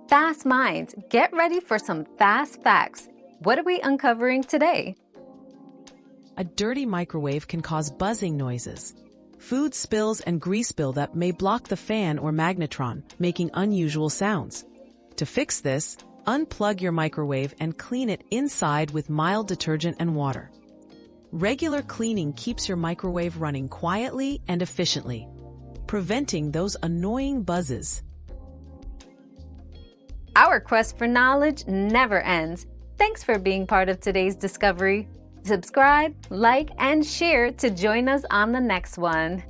Fast minds, get ready for some fast facts. What are we uncovering today? A dirty microwave can cause buzzing noises. Food spills and grease buildup may block the fan or magnetron, making unusual sounds. To fix this, unplug your microwave and clean it inside with mild detergent and water. Regular cleaning keeps your microwave running quietly and efficiently, preventing those annoying buzzes. Our quest for knowledge never ends. Thanks for being part of today's discovery. Subscribe, like, and share to join us on the next one.